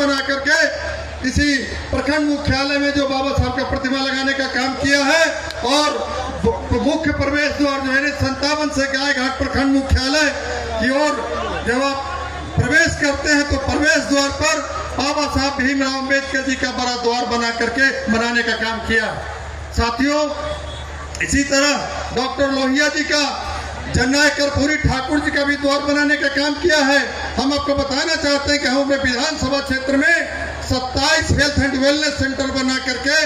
बना करके इसी प्रखंड मुख्यालय में जो बाबा साहब का प्रतिमा लगाने का काम किया है, और मुख्य प्रवेश द्वार जो है 57 से गाय घाट प्रखंड मुख्यालय की ओर जब आप प्रवेश करते हैं तो प्रवेश द्वार पर बाबा साहब भीमराव अम्बेडकर जी का बड़ा द्वार बना करके बनाने का काम किया। साथियों, इसी तरह डॉक्टर लोहिया जी का, जननायक कर्पूरी ठाकुर जी का भी द्वार बनाने का काम किया है। हम आपको बताना चाहते हैं कि हम विधानसभा क्षेत्र में 27 हेल्थ एंड वेलनेस सेंटर बना करके,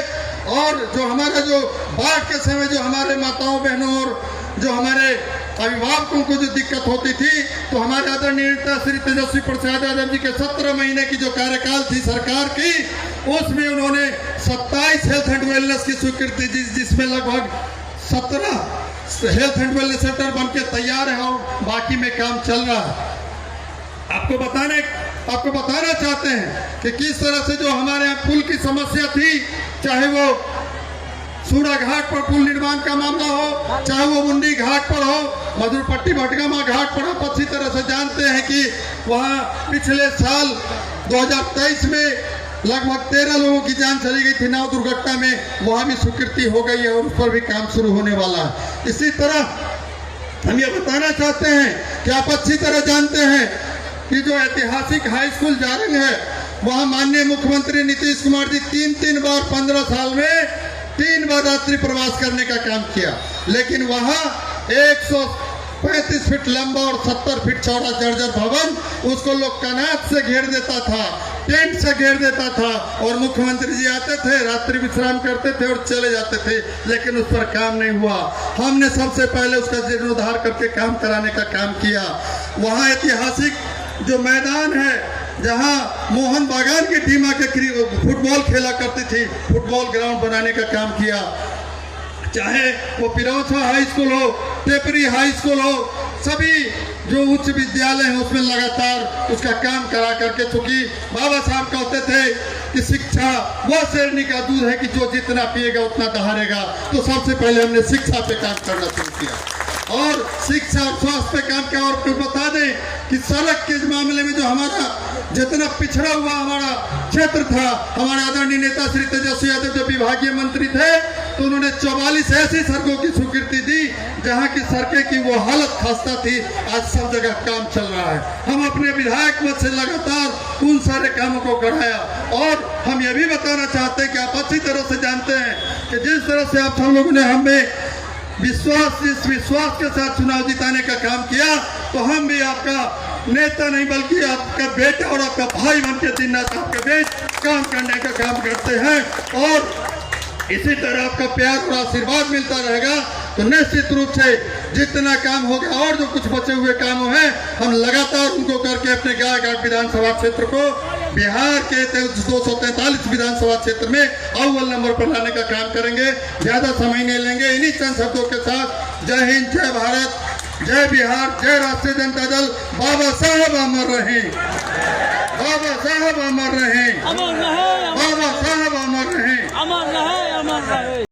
और जो हमारा जो बाढ़ के समय जो हमारे माताओं बहनों और जो हमारे अभिभावकों को जो दिक्कत होती थी, तो हमारे आदरणीय नेता श्री तेजस्वी प्रसाद यादव जी के 17 महीने की जो कार्यकाल थी सरकार की, उसमें उन्होंने 27 हेल्थ एंड वेलनेस की स्वीकृति दी, जिसमें लगभग 17 हेल्थ एंड वेलनेस सेंटर बन के तैयार है और बाकी में काम चल रहा है। आपको बताना चाहते हैं कि किस तरह से जो हमारे यहाँ पुल की समस्या थी, चाहे वो सूरा घाट पर पुल निर्माण का मामला हो, चाहे वो मुंडी घाट पर हो, मधुरपट्टी भटगामा घाट पर आप अच्छी तरह से जानते हैं कि वहाँ पिछले साल 2023 में लगभग 13 लोगों की जान चली गई थी नाव दुर्घटना में, वहाँ भी स्वीकृति हो गई है और उस पर भी काम शुरू होने वाला है। इसी तरह हम ये बताना चाहते हैं कि आप अच्छी तरह जानते हैं कि जो ऐतिहासिक हाई स्कूल जारंग है, वहाँ माननीय मुख्यमंत्री नीतीश कुमार जी 3 बार 15 साल में 3 बार रात्रि प्रवास करने का काम किया, लेकिन वहाँ 135 फीट लंबा और 70 फीट चौड़ा जर्जर भवन, उसको लोग कनात से घेर देता था, टेंट से घेर देता था, और मुख्यमंत्री जी आते थे, रात्रि विश्राम करते थे और चले जाते थे, लेकिन उस पर काम नहीं हुआ। हमने सबसे पहले उसका जीर्णोद्धार करके काम कराने का काम किया। वहाँ ऐतिहासिक जो मैदान है, जहां मोहन बागान की टीम आके फुटबॉल खेला करती थी, फुटबॉल ग्राउंड बनाने का काम किया। चाहे वो पिरौछा हाई स्कूल हो, टेपरी हाई स्कूल हो, सभी जो उच्च विद्यालय है उसमें लगातार उसका काम करा करके, चूंकि बाबा साहब कहते थे कि शिक्षा वह शेरनी का दूध है कि जो जितना पिएगा उतना दहाड़ेगा, तो सबसे पहले हमने शिक्षा पे काम करना शुरू किया और शिक्षा और स्वास्थ्य पे काम किया। और फिर बता दें कि सड़क के मामले में जो हमारा जितना पिछड़ा हुआ हमारा क्षेत्र था, हमारे आदरणीय नेता श्री तेजस्वी यादव जो विभागीय मंत्री थे, तो उन्होंने 44 ऐसी सड़कों की स्वीकृति दी जहां की सड़कें की वो हालत खस्ता थी। आज सब जगह काम चल रहा है। हम अपने विधायक मत से लगातार उन सारे कामों को बढ़ाया, और हम ये भी बताना चाहते हैं कि आप अच्छी तरह से जानते हैं कि जिस तरह से आप सब लोगों ने हमें जिस विश्वास के साथ चुनाव जिताने का काम किया, तो हम भी आपका नेता नहीं बल्कि आपका बेटा और आपका भाई बन के दिन रात आपके बीच काम करने का काम करते हैं, और इसी तरह आपका प्यार और आशीर्वाद मिलता रहेगा तो निश्चित रूप से जितना काम होगा और जो कुछ बचे हुए काम हैं, हम लगातार उनको करके अपने गाय घाट विधानसभा क्षेत्र को बिहार के 243 विधानसभा क्षेत्र में अव्वल नंबर पर लाने का काम करेंगे। ज्यादा समय नहीं लेंगे। इन्हीं चंद शब्दों के साथ जय हिंद, जय भारत, जय बिहार, जय राष्ट्रीय जनता दल। बाबा साहब अमर रहें, बाबा साहब अमर रहें, बाबा साहब अमर रहें, अमर रहे, अमर रहे।